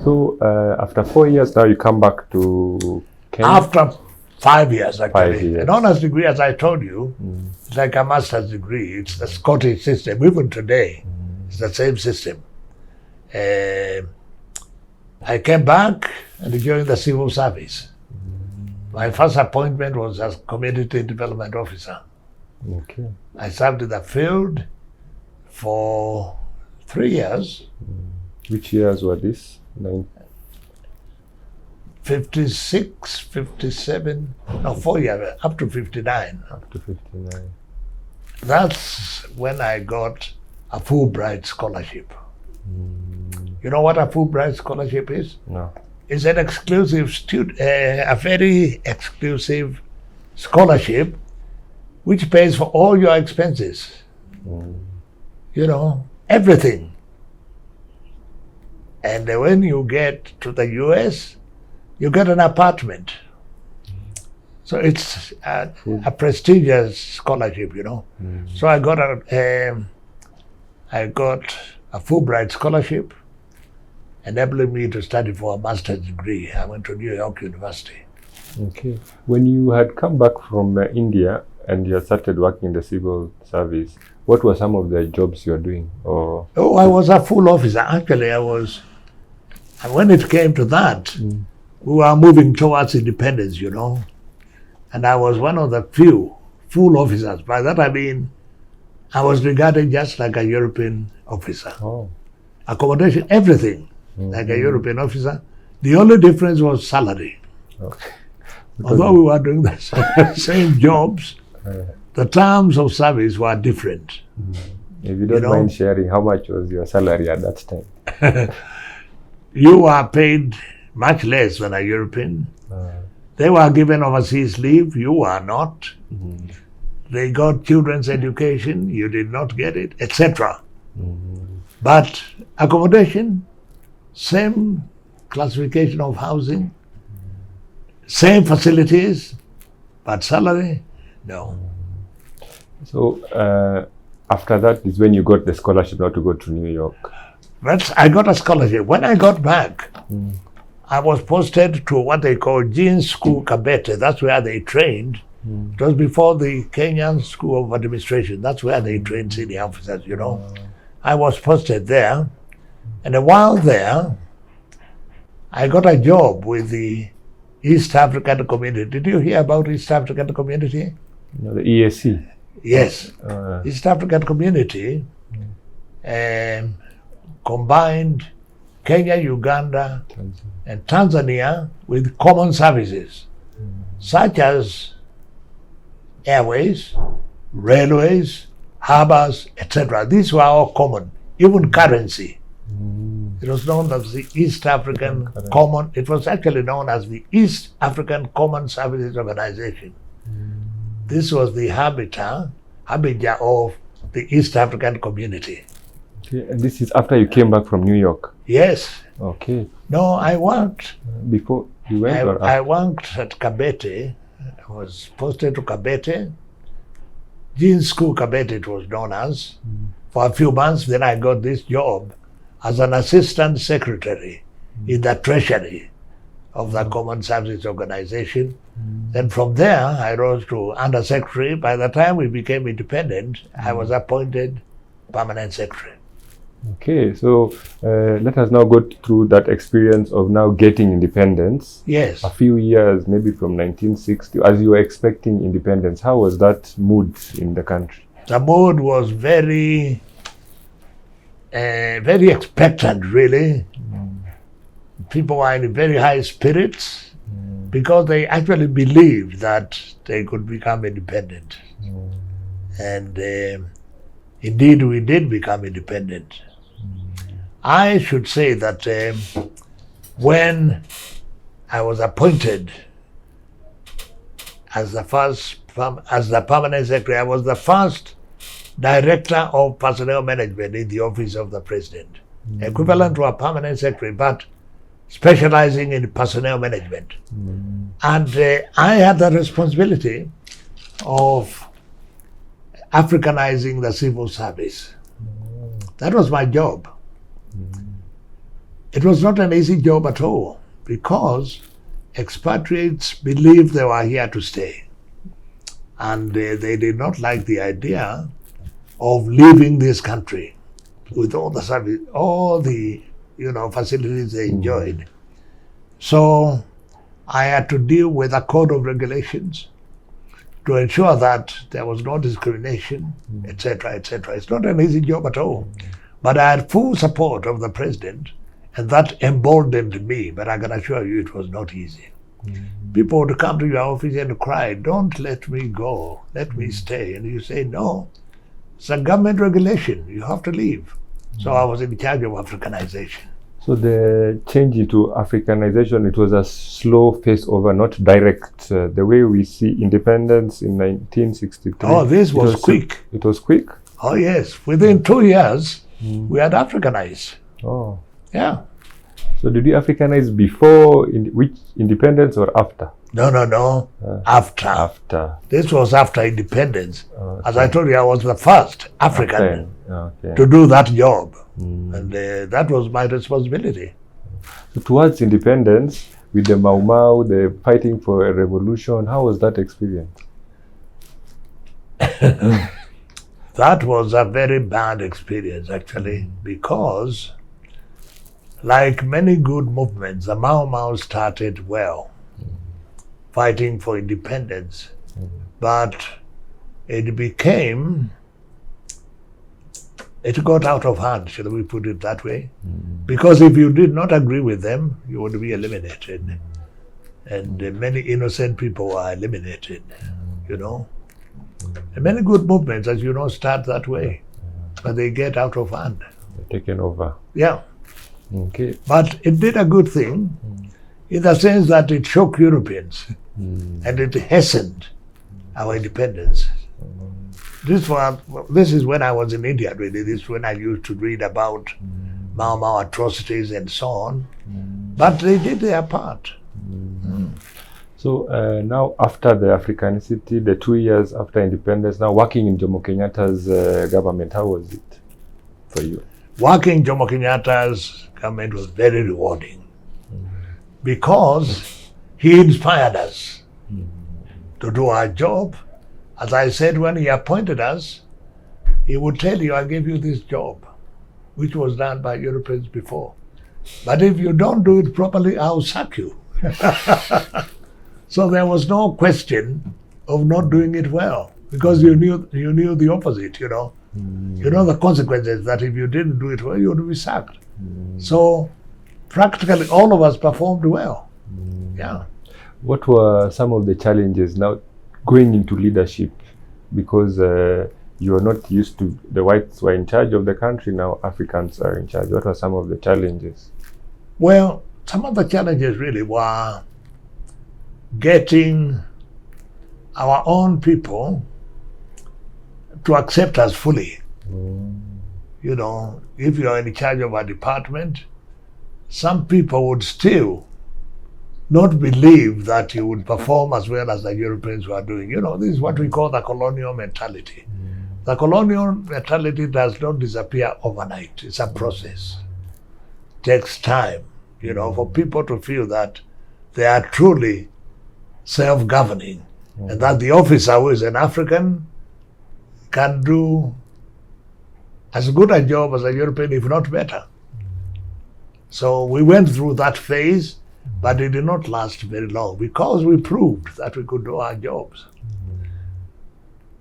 So after 4 years now you come back to Kenya? After 5 years, actually. 5 years. An honors degree, as I told you, it's like a master's degree. It's the Scottish system. Even today, it's the same system. I came back and joined the civil service. My first appointment was as community development officer. Okay. I served in the field for 3 years. Which years were this? 56, 57, no, 4 years, up to 59. Up to 59. That's when I got a Fulbright scholarship. You know what a Fulbright scholarship is? No. It's an exclusive a very exclusive scholarship which pays for all your expenses. You know, everything. And when you get to the US, you get an apartment. So it's a prestigious scholarship, you know. So I got a Fulbright scholarship, enabling me to study for a master's degree. I went to New York University. Okay. When you had come back from India and you had started working in the civil service, what were some of the jobs you were doing? Or I was a full officer. Actually, I was. And when it came to that, we were moving towards independence, you know. And I was one of the few full officers. By that I mean, I was regarded just like a European officer. Oh. Accommodation, everything, like a European officer. The only difference was salary. Okay. Although we were doing the same jobs, the terms of service were different. If you don't mind sharing, how much was your salary at that time? You were paid much less than a European. They were given overseas leave, you were not. They got children's education, you did not get it, etc. But accommodation, same classification of housing, same facilities, but salary, no. So after that is when you got the scholarship now to go to New York. I got a scholarship. When I got back, I was posted to what they call Jean School Kabete. That's where they trained. It was before the Kenyan School of Administration. That's where they trained senior officers, you know. I was posted there. And while there, I got a job with the East African Community. Did you hear about East African Community? No, the EAC. Yes. East African Community combined Kenya, Uganda, and Tanzania with common services, such as airways, railways, harbors, etc. These were all common, even currency. It was known as the East African Common, it was actually known as the East African Common Services Organization. This was the habitat of the East African Community. Okay, and this is after you came back from New York? Yes. Okay. No, I worked. Before you went or after? I worked at Kabete. I was posted to Kabete. Jean School Kabete, it was known as. For a few months, then I got this job as an assistant secretary in the treasury of the Common Services Organization. Then from there, I rose to under secretary. By the time we became independent, I was appointed permanent secretary. Okay, so let us now go through that experience of now getting independence. Yes. A few years, maybe from 1960, as you were expecting independence, how was that mood in the country? The mood was very expectant, really. People were in very high spirits because they actually believed that they could become independent. And indeed, we did become independent. I should say that when I was appointed as the permanent secretary, I was the first director of personnel management in the office of the president, equivalent to a permanent secretary, but specializing in personnel management. And I had the responsibility of Africanizing the civil service. That was my job. It was not an easy job at all, because expatriates believed they were here to stay. And they did not like the idea of leaving this country with all the service, all the facilities they enjoyed. So I had to deal with a code of regulations to ensure that there was no discrimination, etc., etc. It's not an easy job at all. But I had full support of the president, and that emboldened me. But I can assure you it was not easy. People would come to your office and cry, "Don't let me go, let me stay." And you say, "No, it's a government regulation, you have to leave." So I was in charge of africanization. So the change into africanization, it was a slow phase over, not direct. The way we see independence in 1963. Oh, this was quick. It was quick? Oh, yes. Within 2 years, we had Africanized. Oh. Yeah. So did you Africanize before which independence or after? No. After. After. This was after independence. Okay. As I told you, I was the first African to do that job. And that was my responsibility. So towards independence, with the Mau Mau, the fighting for a revolution, how was that experience? That was a very bad experience, actually, because like many good movements, the Mau Mau started well, fighting for independence, but it got out of hand, shall we put it that way? Because if you did not agree with them, you would be eliminated. And many innocent people were eliminated, And many good movements, as you know, start that way, but they get out of hand. They're taken over. Yeah. Okay. But it did a good thing in the sense that it shocked Europeans and it hastened our independence. This is when I was in India, really. This is when I used to read about Mau Mau atrocities and so on. But they did their part. So now after the Africanicity, the 2 years after independence, now working in Jomo Kenyatta's government, how was it for you? Working in Jomo Kenyatta's government was very rewarding because he inspired us to do our job. As I said, when he appointed us, he would tell you, "I gave you this job," which was done by Europeans before. "But if you don't do it properly, I'll sack you." So there was no question of not doing it well, because you knew the opposite, You know the consequences, that if you didn't do it well, you would be sacked. So practically all of us performed well. Yeah. What were some of the challenges now going into leadership? Because you are not used to, the whites were in charge of the country, now Africans are in charge. What were some of the challenges? Well, some of the challenges really were getting our own people to accept us fully. If you are in charge of a department, some people would still not believe that you would perform as well as the Europeans were doing. This is what we call the colonial mentality. The colonial mentality does not disappear overnight. It's a process. It takes time, for people to feel that they are truly self-governing and that the officer who is an African can do as good a job as a European, if not better. So we went through that phase, but it did not last very long because we proved that we could do our jobs.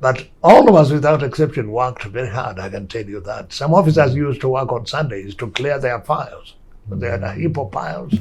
But all of us, without exception, worked very hard, I can tell you that. Some officers used to work on Sundays to clear their files. They had a heap of files.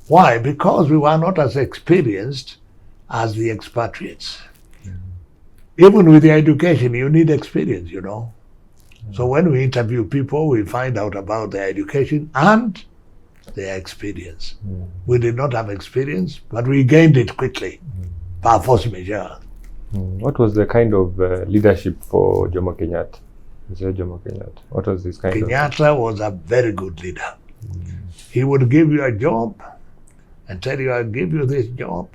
Why? Because we were not as experienced as the expatriates. Even with the education, you need experience, So when we interview people, we find out about their education and their experience. We did not have experience, but we gained it quickly, par force majeure. What was the kind of leadership for Jomo Kenyatta? Mzee Jomo Kenyatta. What was this kind Kenyatta was a very good leader. He would give you a job and tell you, "I'll give you this job.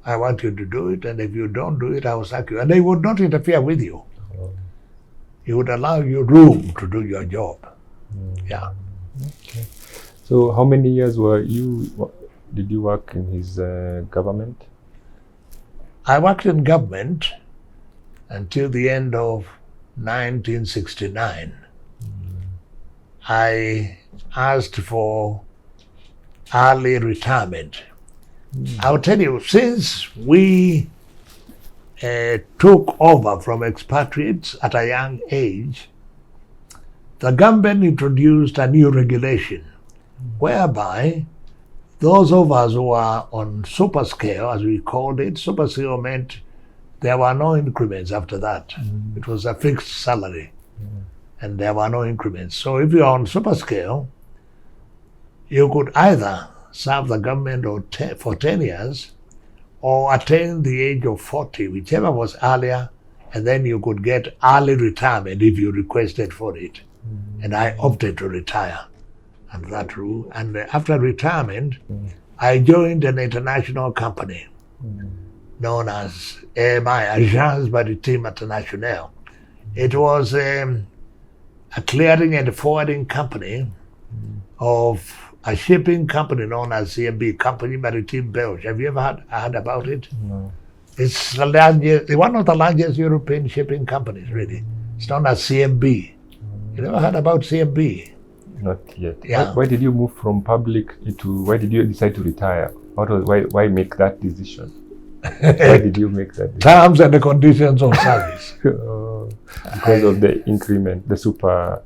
I want you to do it, and if you don't do it, I will sack you." And he would not interfere with you. He would allow you room to do your job. Yeah. Okay. So how many years did you work in his government? I worked in government until the end of 1969. I asked for early retirement. I'll tell you, since we took over from expatriates at a young age, the government introduced a new regulation whereby those of us who are on super scale, as we called it, super scale meant there were no increments after that. It was a fixed salary and there were no increments. So if you are on super scale, you could either serve the government for 10 years or attain the age of 40, whichever was earlier, and then you could get early retirement if you requested for it. And I opted to retire under that rule. And after retirement, I joined an international company known as Agence Maritime Internationale. It was a clearing and forwarding company of a shipping company known as CMB, Compagnie Maritime Belge. Have you ever heard about it? No. It's the largest, one of the largest European shipping companies, really. It's known as CMB. You never heard about CMB? Not yet. Yeah. Why did you move from public to, why did you decide to retire? Why make that decision? Why did you make that decision? Terms and the conditions of service. Because of the increment, the super...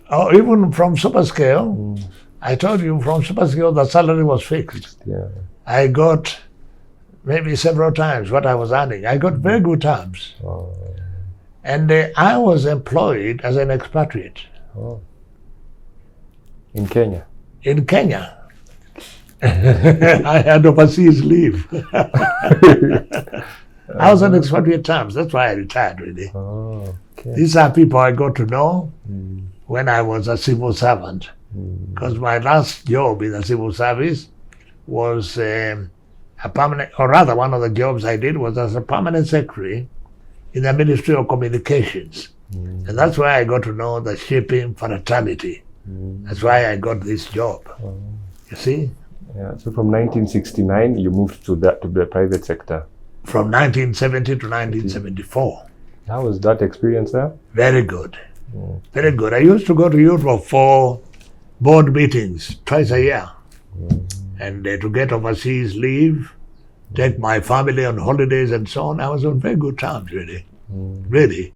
Oh, even from super scale, I told you from super scale the salary was fixed. Yeah. I got maybe several times what I was earning. I got very good terms. Oh. And I was employed as an expatriate. Oh. In Kenya? In Kenya. I had overseas leave. I was on expatriate terms. That's why I retired, really. Oh, okay. These are people I got to know when I was a civil servant. Because my last job in the civil service was a permanent, or rather one of the jobs I did was as a permanent secretary in the Ministry of Communications. And that's why I got to know the shipping fraternity. That's why I got this job. You see? Yeah. So from 1969, you moved to the private sector. From 1970 to 1974. How was that experience there? Very good. Very good. I used to go to Europe for board meetings twice a year. And to get overseas leave, take my family on holidays and so on. I was on very good terms, really. Really.